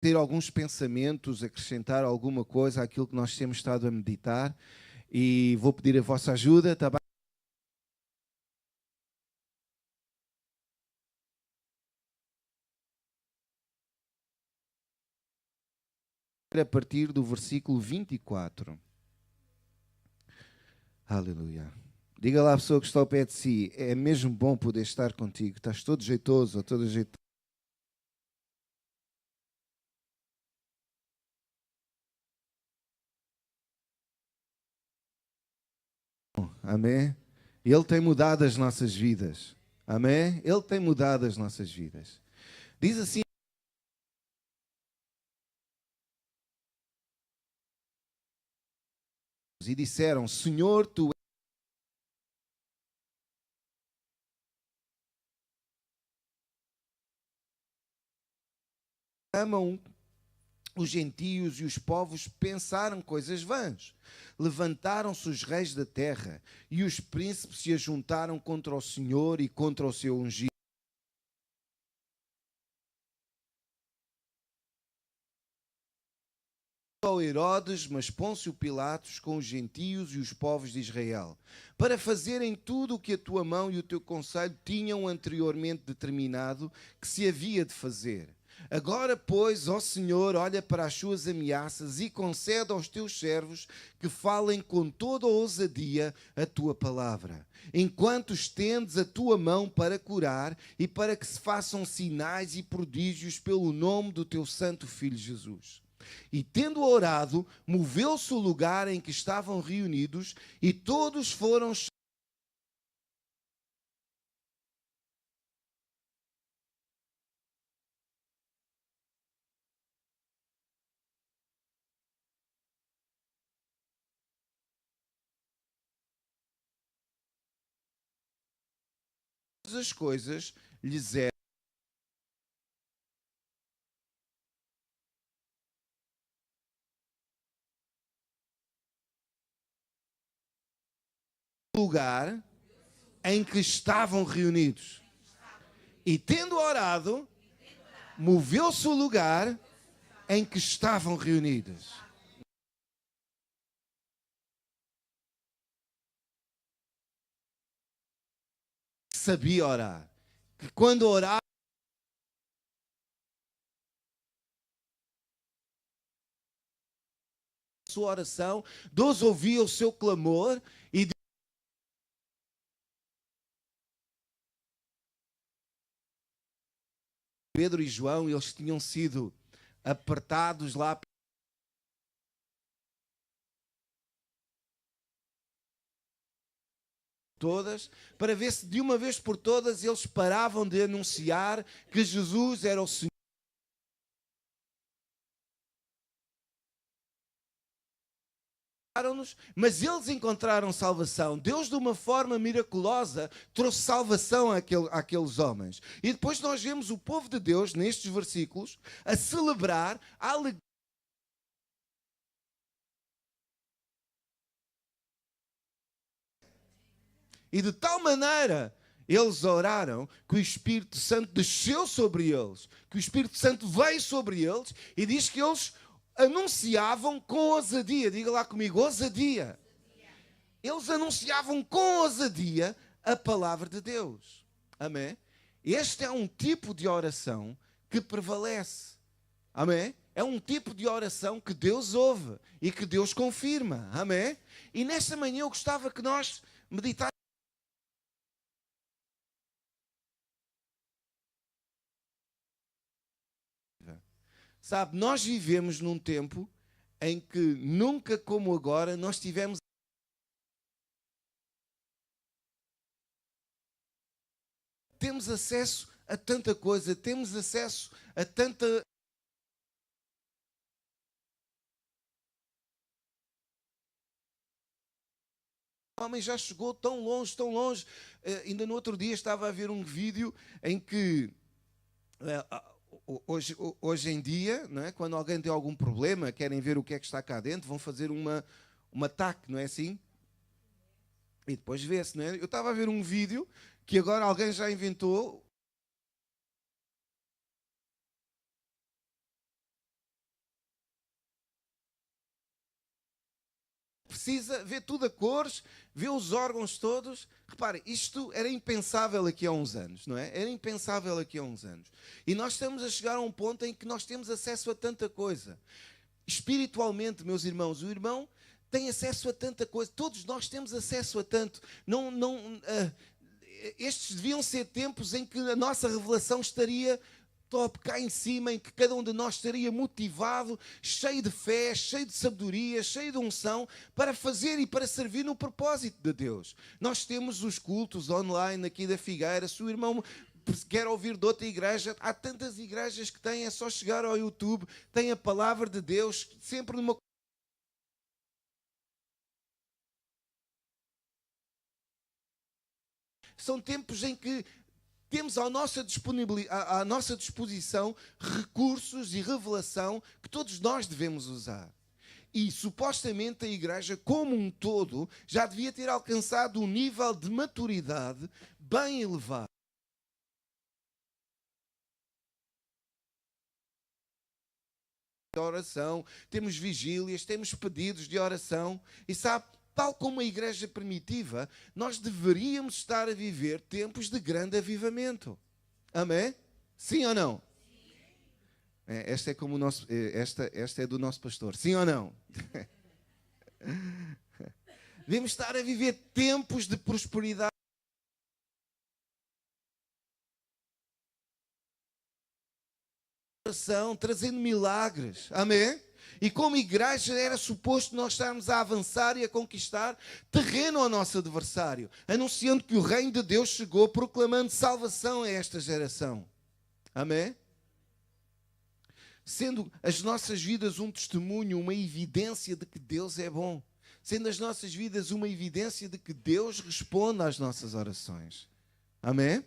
ter alguns pensamentos, acrescentar alguma coisa àquilo que nós temos estado a meditar, e vou pedir a vossa ajuda, tá bem? A partir do versículo 24. Aleluia. Diga lá à pessoa que está ao pé de si, é mesmo bom poder estar contigo, estás todo jeitoso ou toda jeitosa. Amém? Ele tem mudado as nossas vidas. Amém? Ele tem mudado as nossas vidas. Diz assim, e disseram, Senhor, tu amam os gentios e os povos pensaram coisas vãs. Levantaram-se os reis da terra e os príncipes se ajuntaram contra o Senhor e contra o seu ungido. Ao Herodes, mas Pôncio Pilatos com os gentios e os povos de Israel, para fazerem tudo o que a tua mão e o teu conselho tinham anteriormente determinado que se havia de fazer. Agora, pois, ó Senhor, olha para as suas ameaças e concede aos teus servos que falem com toda a ousadia a tua palavra, enquanto estendes a tua mão para curar e para que se façam sinais e prodígios pelo nome do teu santo Filho Jesus. E tendo orado, moveu-se o lugar em que estavam reunidos e todos foram as coisas lhes eram lugar em que estavam reunidos. E tendo orado, moveu-se o lugar em que estavam reunidos. Sabia orar. Que quando orava, a sua oração, Deus ouvia o seu clamor e Pedro e João, eles tinham sido apertados lá todas, para ver se de uma vez por todas eles paravam de anunciar que Jesus era o Senhor. Mas eles encontraram salvação. Deus, de uma forma miraculosa, trouxe salvação àqueles homens. E depois nós vemos o povo de Deus, nestes versículos, a celebrar a alegria. E de tal maneira eles oraram que o Espírito Santo desceu sobre eles, que o Espírito Santo veio sobre eles e diz que eles anunciavam com ousadia. Diga lá comigo, ousadia. Eles anunciavam com ousadia a palavra de Deus. Amém? Este é um tipo de oração que prevalece. Amém? É um tipo de oração que Deus ouve e que Deus confirma. Amém? E nesta manhã eu gostava que nós meditássemos. Sabe, nós vivemos num tempo em que nunca como agora nós tivemos temos acesso a tanta coisa, temos acesso a tanta. O homem já chegou tão longe, tão longe. Ainda no outro dia estava a ver um vídeo em que hoje em dia, não é? Quando alguém tem algum problema, querem ver o que é que está cá dentro, vão fazer um ataque, não é assim? E depois vê-se, não é? Eu estava a ver um vídeo que agora alguém já inventou precisa, vê tudo a cores, vê os órgãos todos. Reparem, isto era impensável aqui há uns anos, não é? Era impensável aqui há uns anos. E nós estamos a chegar a um ponto em que nós temos acesso a tanta coisa. Espiritualmente, meus irmãos, o irmão tem acesso a tanta coisa. Todos nós temos acesso a tanto. Estes deviam ser tempos em que a nossa revelação estaria top, cá em cima, em que cada um de nós estaria motivado, cheio de fé, cheio de sabedoria, cheio de unção, para fazer e para servir no propósito de Deus. Nós temos os cultos online aqui da Figueira. Se o irmão quer ouvir de outra igreja, há tantas igrejas que têm, é só chegar ao YouTube, tem a palavra de Deus, sempre numa... São tempos em que temos à nossa disposição recursos e revelação que todos nós devemos usar. E supostamente a igreja como um todo já devia ter alcançado um nível de maturidade bem elevado. De oração, temos vigílias, temos pedidos de oração e sabe, tal como a igreja primitiva, nós deveríamos estar a viver tempos de grande avivamento. Amém? Sim ou não? Esta é como o nosso, esta é do nosso pastor. Sim ou não? Devemos estar a viver tempos de prosperidade. Trazendo milagres. Amém? E como igreja era suposto nós estarmos a avançar e a conquistar terreno ao nosso adversário, anunciando que o reino de Deus chegou, proclamando salvação a esta geração. Amém? Sendo as nossas vidas um testemunho, uma evidência de que Deus é bom. Sendo as nossas vidas uma evidência de que Deus responde às nossas orações. Amém?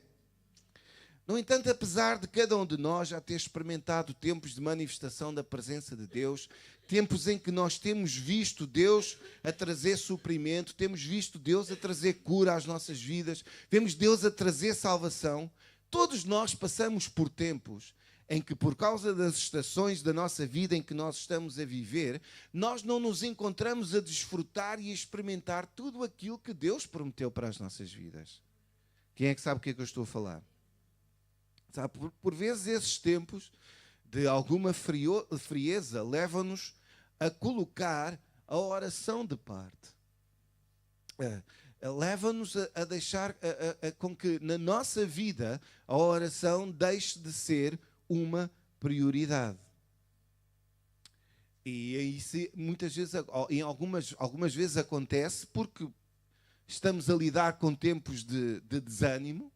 No entanto, apesar de cada um de nós já ter experimentado tempos de manifestação da presença de Deus, tempos em que nós temos visto Deus a trazer suprimento, temos visto Deus a trazer cura às nossas vidas, vemos Deus a trazer salvação, todos nós passamos por tempos em que, por causa das estações da nossa vida em que nós estamos a viver, nós não nos encontramos a desfrutar e a experimentar tudo aquilo que Deus prometeu para as nossas vidas. Quem é que sabe o que é que eu estou a falar? Sabe, por vezes esses tempos de alguma frieza levam-nos a colocar a oração de parte. Leva-nos a deixar com que na nossa vida a oração deixe de ser uma prioridade. E isso muitas vezes, em algumas vezes acontece porque estamos a lidar com tempos de desânimo.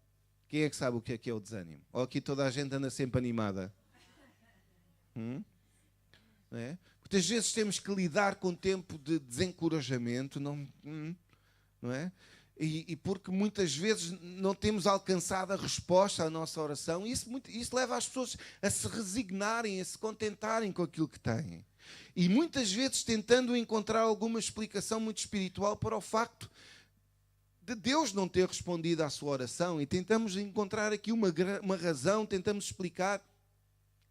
Quem é que sabe o que é o desânimo? Ou aqui toda a gente anda sempre animada? Não é? Muitas vezes temos que lidar com tempo de desencorajamento, não é? E porque muitas vezes não temos alcançado a resposta à nossa oração, e isso leva as pessoas a se resignarem, a se contentarem com aquilo que têm. E muitas vezes tentando encontrar alguma explicação muito espiritual para o facto de Deus não ter respondido à sua oração, e tentamos encontrar aqui uma razão, tentamos explicar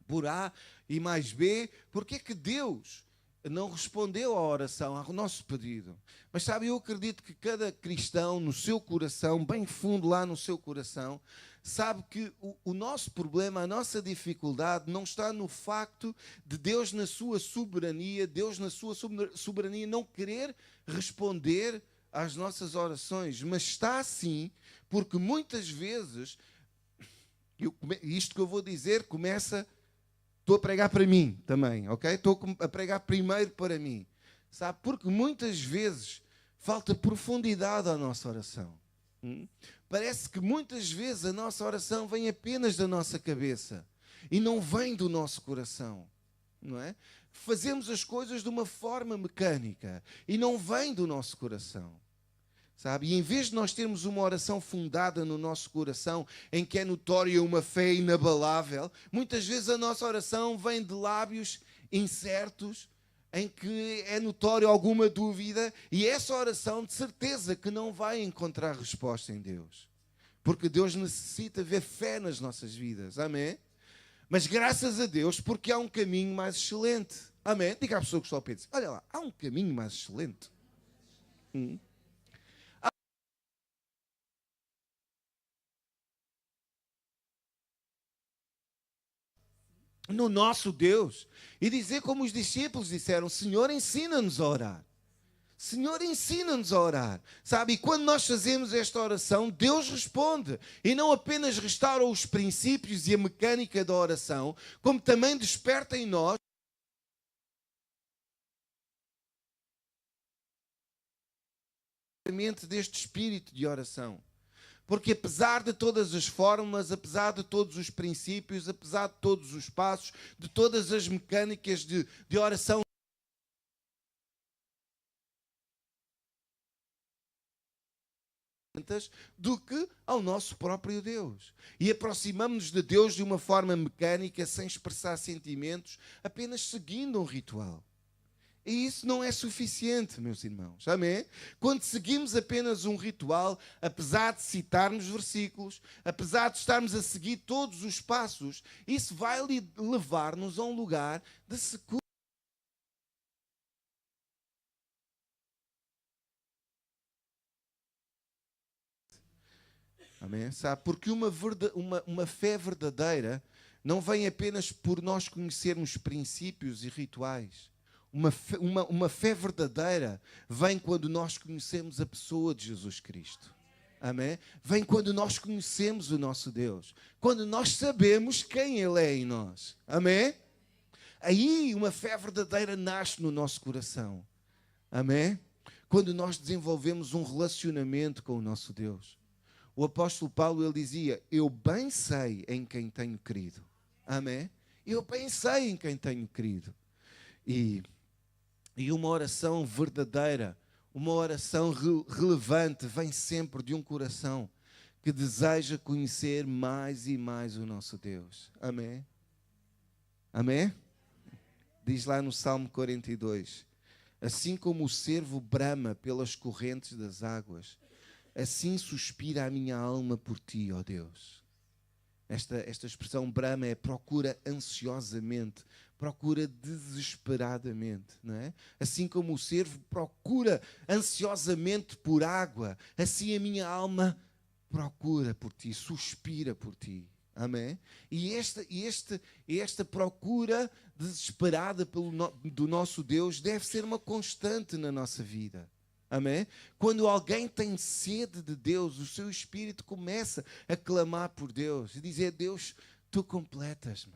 por A e mais B, porque é que Deus não respondeu à oração, ao nosso pedido. Mas sabe, eu acredito que cada cristão no seu coração, bem fundo lá no seu coração, sabe que o nosso problema, a nossa dificuldade não está no facto de Deus na sua soberania, não querer responder às nossas orações, mas está assim porque muitas vezes, isto que eu vou dizer estou a pregar para mim também, ok? Estou a pregar primeiro para mim, sabe? Porque muitas vezes falta profundidade à nossa oração. Parece que muitas vezes a nossa oração vem apenas da nossa cabeça e não vem do nosso coração, não é? Fazemos as coisas de uma forma mecânica e não vem do nosso coração. Sabe? E em vez de nós termos uma oração fundada no nosso coração, em que é notória uma fé inabalável, muitas vezes a nossa oração vem de lábios incertos, em que é notória alguma dúvida, e essa oração de certeza que não vai encontrar resposta em Deus. Porque Deus necessita ver fé nas nossas vidas. Amém? Mas graças a Deus, porque há um caminho mais excelente. Amém? Diga à pessoa que está ao pé, olha lá, há um caminho mais excelente. No nosso Deus. E dizer como os discípulos disseram: Senhor, ensina-nos a orar. Senhor, ensina-nos a orar. Sabe, e quando nós fazemos esta oração, Deus responde. E não apenas restaura os princípios e a mecânica da oração, como também desperta em nós deste espírito de oração. Porque apesar de todas as fórmulas, apesar de todos os princípios, apesar de todos os passos, de todas as mecânicas de oração, do que ao nosso próprio Deus. E aproximamos-nos de Deus de uma forma mecânica, sem expressar sentimentos, apenas seguindo um ritual. E isso não é suficiente, meus irmãos. Amém? Quando seguimos apenas um ritual, apesar de citarmos versículos, apesar de estarmos a seguir todos os passos, isso vai levar-nos a um lugar de secura. Amém? Sabe? Porque uma fé verdadeira não vem apenas por nós conhecermos princípios e rituais. Uma fé verdadeira vem quando nós conhecemos a pessoa de Jesus Cristo. Amém? Vem quando nós conhecemos o nosso Deus. Quando nós sabemos quem Ele é em nós. Amém? Aí uma fé verdadeira nasce no nosso coração. Amém? Quando nós desenvolvemos um relacionamento com o nosso Deus. O apóstolo Paulo, ele dizia: eu bem sei em quem tenho crido. Amém? Eu bem sei em quem tenho crido. E uma oração verdadeira, uma oração relevante, vem sempre de um coração que deseja conhecer mais e mais o nosso Deus. Amém? Amém? Diz lá no Salmo 42: assim como o cervo brama pelas correntes das águas, assim suspira a minha alma por ti, ó Deus. Esta expressão brama é procura ansiosamente, procura desesperadamente, não é? Assim como o cervo procura ansiosamente por água, assim a minha alma procura por ti, suspira por ti. Amém? E esta procura desesperada do nosso Deus deve ser uma constante na nossa vida. Amém? Quando alguém tem sede de Deus, o seu espírito começa a clamar por Deus e dizer: Deus, tu completas-me.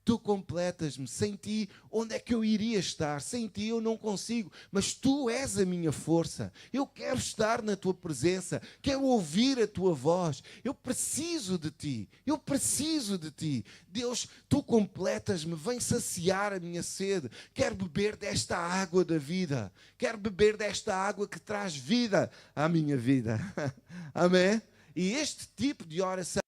Tu completas-me. Sem ti, onde é que eu iria estar? Sem ti eu não consigo, mas tu és a minha força. Eu quero estar na tua presença, quero ouvir a tua voz. Eu preciso de ti, eu preciso de ti. Deus, tu completas-me, vem saciar a minha sede. Quero beber desta água da vida, quero beber desta água que traz vida à minha vida. Amém? E este tipo de oração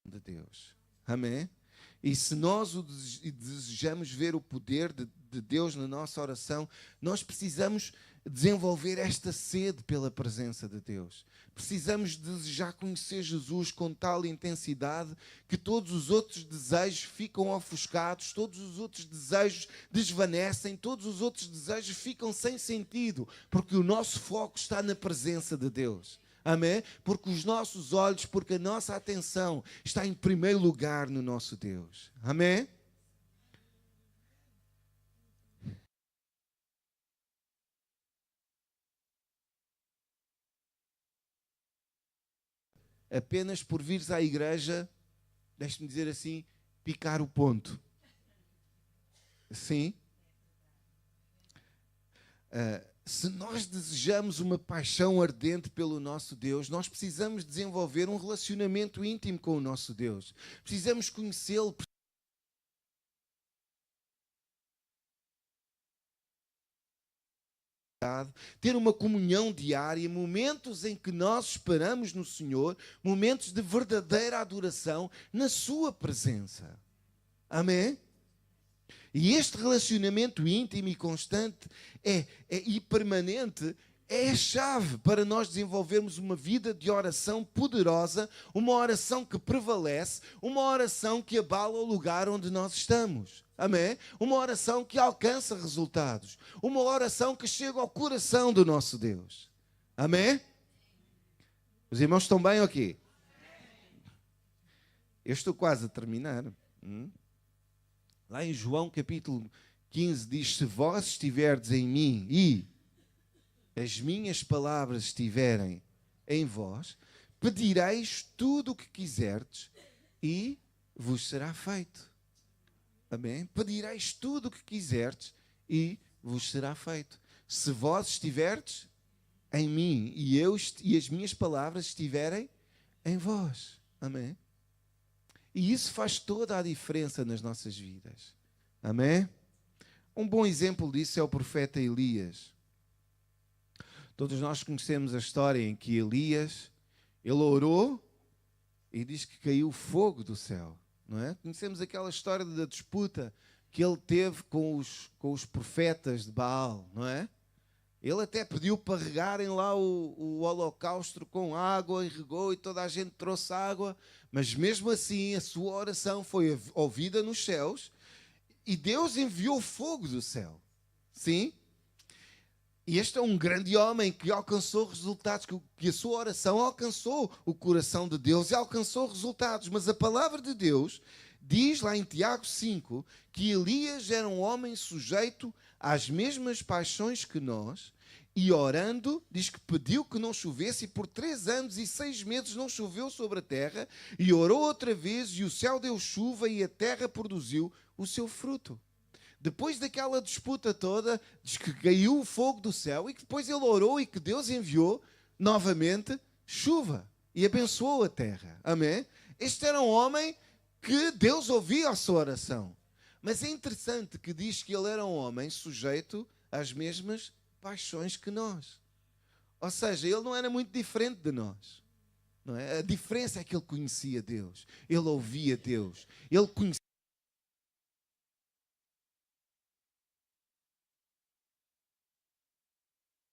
de Deus. Amém? E se nós desejamos ver o poder de Deus na nossa oração, nós precisamos desenvolver esta sede pela presença de Deus. Precisamos desejar conhecer Jesus com tal intensidade que todos os outros desejos ficam ofuscados, todos os outros desejos desvanecem, todos os outros desejos ficam sem sentido, porque o nosso foco está na presença de Deus. Amém? Porque os nossos olhos, porque a nossa atenção está em primeiro lugar no nosso Deus. Amém? Apenas por vires à igreja, deixe-me dizer assim, picar o ponto. Sim? Se nós desejamos uma paixão ardente pelo nosso Deus, nós precisamos desenvolver um relacionamento íntimo com o nosso Deus. Precisamos conhecê-lo. Ter uma comunhão diária, momentos em que nós esperamos no Senhor, momentos de verdadeira adoração na sua presença. Amém? E este relacionamento íntimo e constante e permanente é a chave para nós desenvolvermos uma vida de oração poderosa, uma oração que prevalece, uma oração que abala o lugar onde nós estamos. Amém? Uma oração que alcança resultados. Uma oração que chega ao coração do nosso Deus. Amém? Os irmãos estão bem aqui? Eu estou quase a terminar. Lá em João capítulo 15 diz: se vós estiverdes em mim e as minhas palavras estiverem em vós, pedireis tudo o que quiserdes e vos será feito. Amém? Pedireis tudo o que quiserdes e vos será feito. Se vós estiverdes em mim e as minhas palavras estiverem em vós. Amém? E isso faz toda a diferença nas nossas vidas. Amém? Um bom exemplo disso é o profeta Elias. Todos nós conhecemos a história em que Elias, ele orou e diz que caiu fogo do céu. Não é? Conhecemos aquela história da disputa que ele teve com os profetas de Baal, não é? Ele até pediu para regarem lá o holocausto com água, e regou, e toda a gente trouxe água, mas mesmo assim a sua oração foi ouvida nos céus e Deus enviou fogo do céu. Sim? E este é um grande homem que alcançou resultados, que a sua oração alcançou o coração de Deus e alcançou resultados. Mas a palavra de Deus diz lá em Tiago 5 que Elias era um homem sujeito às mesmas paixões que nós e orando, diz que pediu que não chovesse e por 3 anos e 6 meses não choveu sobre a terra e orou outra vez e o céu deu chuva e a terra produziu o seu fruto. Depois daquela disputa toda, diz que caiu o fogo do céu e que depois ele orou e que Deus enviou novamente chuva e abençoou a terra. Amém? Este era um homem que Deus ouvia a sua oração. Mas é interessante que diz que ele era um homem sujeito às mesmas paixões que nós. Ou seja, ele não era muito diferente de nós. Não é? A diferença é que ele conhecia Deus. Ele ouvia Deus. Ele conhecia.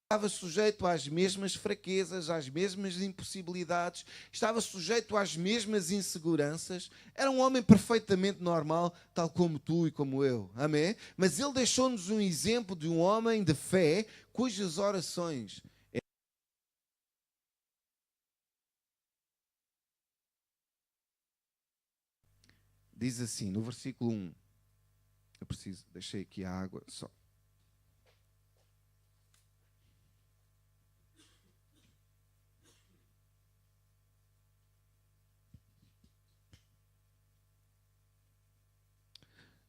Estava sujeito às mesmas fraquezas, às mesmas impossibilidades, estava sujeito às mesmas inseguranças. Era um homem perfeitamente normal, tal como tu e como eu. Amém? Mas ele deixou-nos um exemplo de um homem de fé cujas orações diz assim, no versículo 1. Deixei aqui a água só.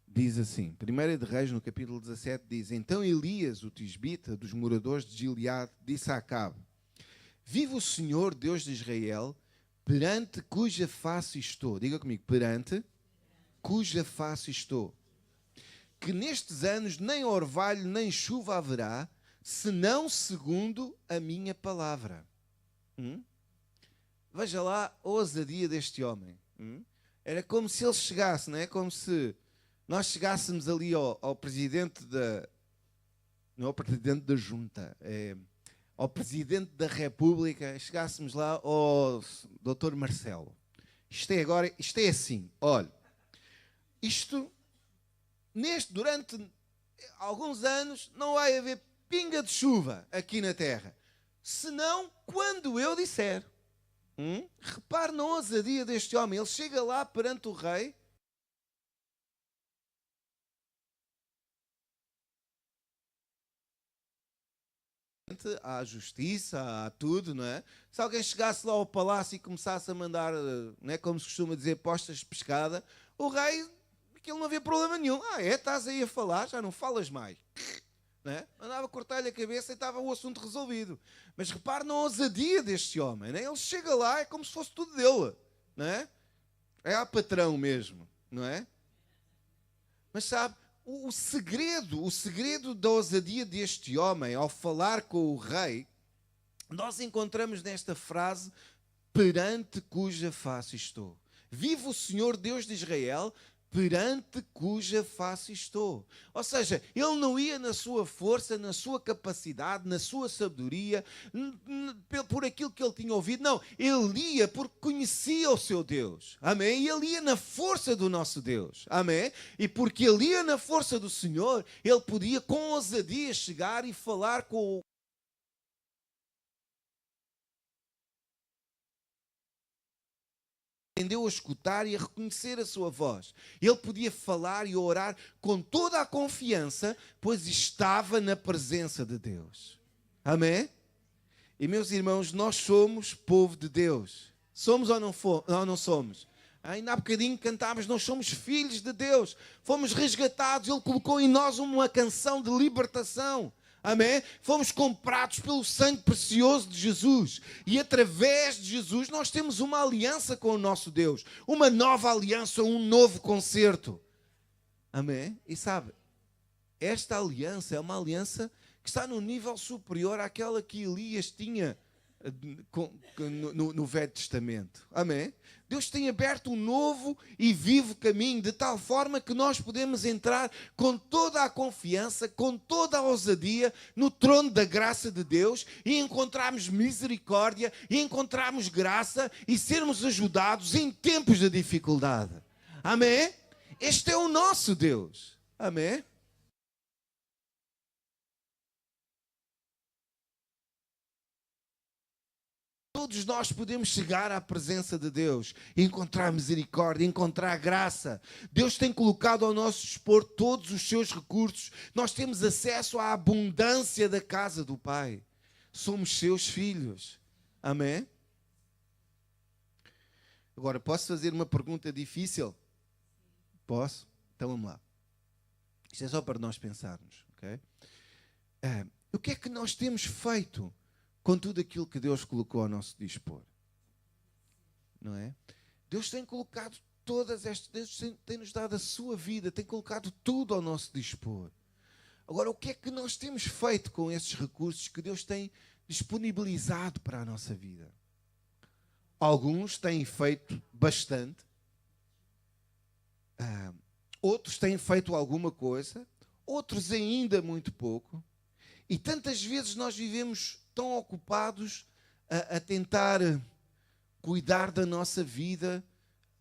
Diz assim, 1 de Reis, no capítulo 17, diz: então Elias, o tisbita, dos moradores de Gileade, disse a Acabe: vive o Senhor, Deus de Israel, perante cuja face estou. Diga comigo, perante cuja face estou. Que nestes anos nem orvalho nem chuva haverá, senão segundo a minha palavra. Veja lá a ousadia deste homem. Era como se ele chegasse, não é? Como se nós chegássemos ali ao presidente da... Não é ao presidente da junta, ao presidente da República, chegássemos lá ao Dr. Marcelo. Isto é assim, olha, durante alguns anos não vai haver pinga de chuva aqui na terra, senão quando eu disser. Repare na ousadia deste homem, ele chega lá perante o rei, à justiça, a tudo, não é? Se alguém chegasse lá ao palácio e começasse a mandar, não é, como se costuma dizer, postas de pescada, o rei, aquilo não havia problema nenhum. Estás aí a falar, já não falas mais. Não é? Mandava cortar-lhe a cabeça e estava o assunto resolvido. Mas repare na ousadia deste homem, não é? Ele chega lá, é como se fosse tudo dele, não é? É a patrão mesmo, não é? Mas sabe, o segredo da ousadia deste homem ao falar com o rei, nós encontramos nesta frase: perante cuja face estou. Vive o Senhor Deus de Israel, perante cuja face estou. Ou seja, ele não ia na sua força, na sua capacidade, na sua sabedoria, por aquilo que ele tinha ouvido. Não, ele ia porque conhecia o seu Deus. Amém? E ele ia na força do nosso Deus. Amém? E porque ele ia na força do Senhor, ele podia com ousadia chegar e falar com o aprendeu a escutar e a reconhecer a sua voz. Ele podia falar e orar com toda a confiança, pois estava na presença de Deus. Amém? E meus irmãos, nós somos povo de Deus. Somos ou não somos? Ainda há bocadinho cantámos, nós somos filhos de Deus. Fomos resgatados, Ele colocou em nós uma canção de libertação. Amém? Fomos comprados pelo sangue precioso de Jesus. E através de Jesus nós temos uma aliança com o nosso Deus. Uma nova aliança, um novo concerto. Amém? E sabe, esta aliança é uma aliança que está no nível superior àquela que Elias tinha no Velho Testamento. Amém? Deus tem aberto um novo e vivo caminho, de tal forma que nós podemos entrar com toda a confiança, com toda a ousadia no trono da graça de Deus e encontrarmos misericórdia e encontrarmos graça e sermos ajudados em tempos de dificuldade. Amém? Este é o nosso Deus. Amém? Todos nós podemos chegar à presença de Deus, encontrar misericórdia, encontrar graça. Deus tem colocado ao nosso dispor todos os seus recursos. Nós temos acesso à abundância da casa do Pai. Somos seus filhos. Amém? Agora, posso fazer uma pergunta difícil? Posso? Então vamos lá. Isto é só para nós pensarmos. Okay? O que é que nós temos feito com tudo aquilo que Deus colocou ao nosso dispor? Não é? Deus tem colocado Deus tem-nos dado a sua vida, tem colocado tudo ao nosso dispor. Agora, o que é que nós temos feito com esses recursos que Deus tem disponibilizado para a nossa vida? Alguns têm feito bastante, outros têm feito alguma coisa, outros ainda muito pouco, e tantas vezes nós vivemos tão ocupados a tentar cuidar da nossa vida,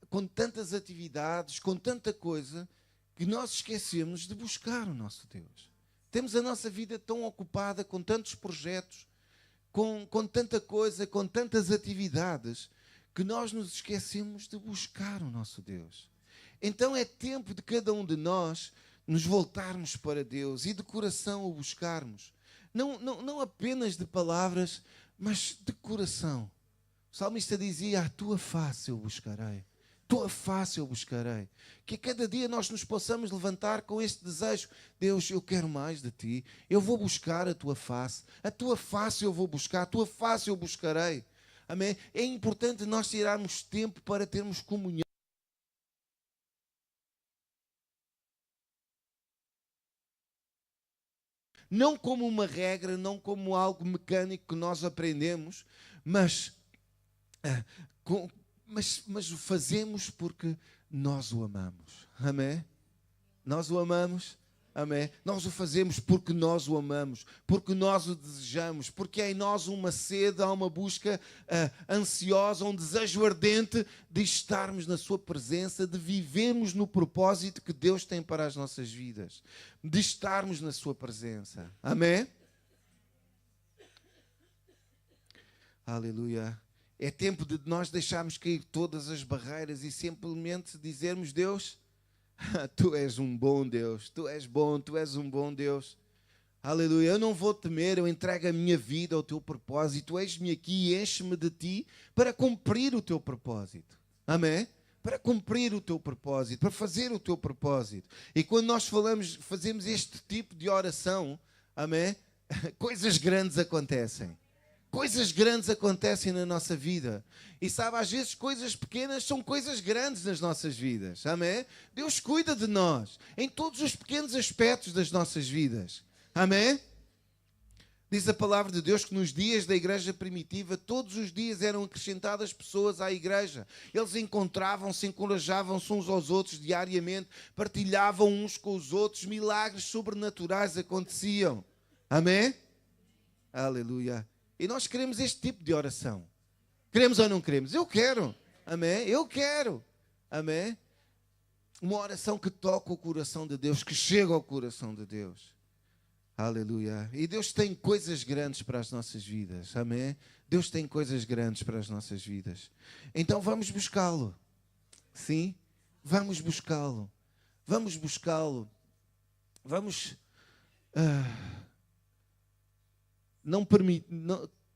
com tantas atividades, com tanta coisa, que nós esquecemos de buscar o nosso Deus. Temos a nossa vida tão ocupada com tantos projetos, com tanta coisa, com tantas atividades, que nós nos esquecemos de buscar o nosso Deus. Então é tempo de cada um de nós nos voltarmos para Deus e de coração o buscarmos. Não apenas de palavras, mas de coração. O salmista dizia: a tua face eu buscarei. Tua face eu buscarei. Que a cada dia nós nos possamos levantar com este desejo: Deus, eu quero mais de ti. Eu vou buscar a tua face. A tua face eu vou buscar. A tua face eu buscarei. Amém? É importante nós tirarmos tempo para termos comunhão. Não como uma regra, não como algo mecânico que nós aprendemos, mas o fazemos porque nós o amamos. Amém? Nós o amamos. Amém? Nós o fazemos porque nós o amamos, porque nós o desejamos, porque é em nós uma sede, há uma busca ansiosa, um desejo ardente de estarmos na sua presença, de vivermos no propósito que Deus tem para as nossas vidas, de estarmos na sua presença. Amém? Aleluia. É tempo de nós deixarmos cair todas as barreiras e simplesmente dizermos: Deus, tu és um bom Deus, tu és bom, tu és um bom Deus. Aleluia, eu não vou temer, eu entrego a minha vida ao teu propósito. Eis-me aqui e enche-me de ti para cumprir o teu propósito. Amém? Para cumprir o teu propósito, para fazer o teu propósito. E quando nós fazemos este tipo de oração, amém? Coisas grandes acontecem. Coisas grandes acontecem na nossa vida. E sabe, às vezes coisas pequenas são coisas grandes nas nossas vidas. Amém? Deus cuida de nós em todos os pequenos aspectos das nossas vidas. Amém? Diz a palavra de Deus que nos dias da igreja primitiva, todos os dias eram acrescentadas pessoas à igreja. Eles encontravam-se, encorajavam-se uns aos outros diariamente, partilhavam uns com os outros, milagres sobrenaturais aconteciam. Amém? Aleluia. E nós queremos este tipo de oração. Queremos ou não queremos? Eu quero. Amém? Eu quero. Amém? Uma oração que toca o coração de Deus, que chega ao coração de Deus. Aleluia. E Deus tem coisas grandes para as nossas vidas. Amém? Deus tem coisas grandes para as nossas vidas. Então vamos buscá-lo. Sim? Vamos buscá-lo. Vamos buscá-lo. Vamos...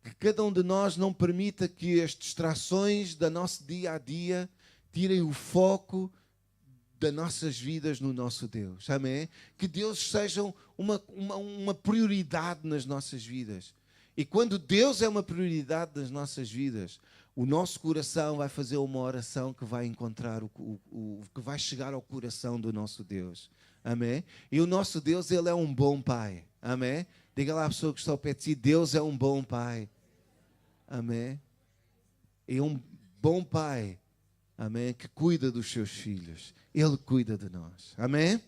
que cada um de nós não permita que as distrações do nosso dia a dia tirem o foco das nossas vidas no nosso Deus. Amém? Que Deus seja uma prioridade nas nossas vidas. E quando Deus é uma prioridade das nossas vidas, o nosso coração vai fazer uma oração que vai encontrar, que vai chegar ao coração do nosso Deus. Amém? E o nosso Deus, Ele é um bom Pai. Amém? Diga lá à pessoa que está ao pé de si, Deus é um bom Pai. Amém? E um bom Pai, amém, que cuida dos seus filhos. Ele cuida de nós. Amém?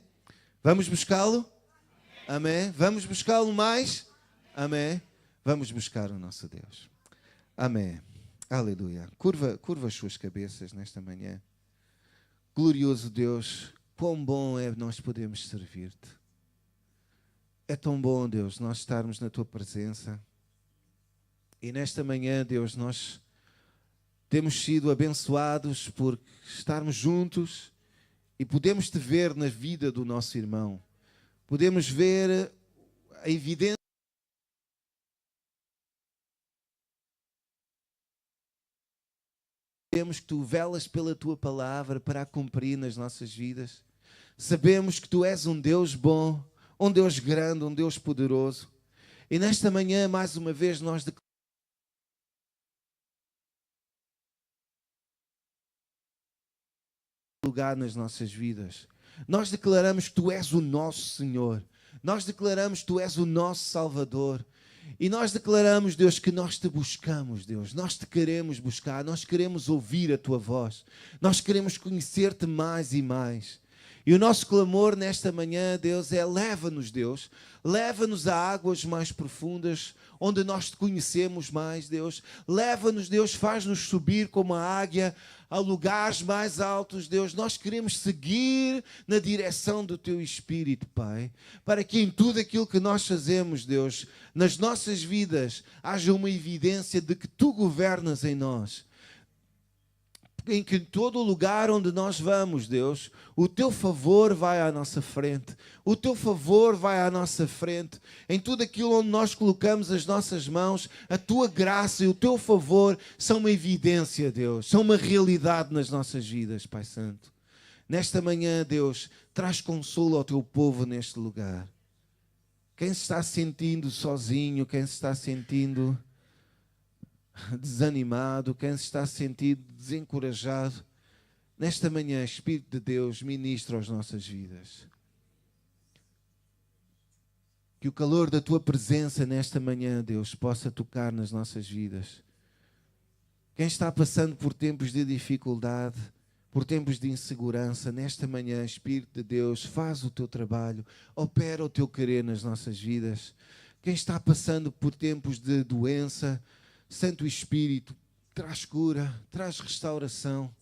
Vamos buscá-lo? Amém? Vamos buscá-lo mais? Amém? Vamos buscar o nosso Deus. Amém. Aleluia. Curva as suas cabeças nesta manhã. Glorioso Deus, quão bom é nós podermos servir-te. É tão bom, Deus, nós estarmos na tua presença. E nesta manhã, Deus, nós temos sido abençoados por estarmos juntos e podemos te ver na vida do nosso irmão. Podemos ver a evidência sabemos que tu velas pela tua palavra para a cumprir nas nossas vidas. Sabemos que tu és um Deus bom, um Deus grande, um Deus poderoso. E nesta manhã, mais uma vez, nós declaramos lugar nas nossas vidas. Nós declaramos que tu és o nosso Senhor. Nós declaramos que tu és o nosso Salvador. E nós declaramos, Deus, que nós te buscamos, Deus. Nós te queremos buscar, nós queremos ouvir a tua voz. Nós queremos conhecer-te mais e mais. E o nosso clamor nesta manhã, Deus, é leva-nos, Deus. Leva-nos a águas mais profundas, onde nós te conhecemos mais, Deus. Leva-nos, Deus, faz-nos subir como a águia a lugares mais altos, Deus. Nós queremos seguir na direção do teu Espírito, Pai. Para que em tudo aquilo que nós fazemos, Deus, nas nossas vidas, haja uma evidência de que tu governas em nós. Em que todo lugar onde nós vamos, Deus, o teu favor vai à nossa frente. O teu favor vai à nossa frente. Em tudo aquilo onde nós colocamos as nossas mãos, a tua graça e o teu favor são uma evidência, Deus. São uma realidade nas nossas vidas, Pai Santo. Nesta manhã, Deus, traz consolo ao teu povo neste lugar. Quem se está sentindo sozinho, quem se está sentindo desanimado, quem se está sentindo desencorajado, nesta manhã, Espírito de Deus, ministra as nossas vidas. Que o calor da tua presença nesta manhã, Deus, possa tocar nas nossas vidas. Quem está passando por tempos de dificuldade, por tempos de insegurança, nesta manhã, Espírito de Deus, faz o teu trabalho, opera o teu querer nas nossas vidas. Quem está passando por tempos de doença, Santo Espírito, traz cura, traz restauração.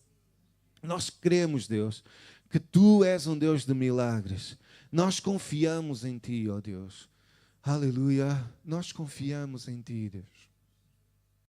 Nós cremos, Deus, que tu és um Deus de milagres. Nós confiamos em ti, ó Deus. Aleluia. Nós confiamos em ti, Deus.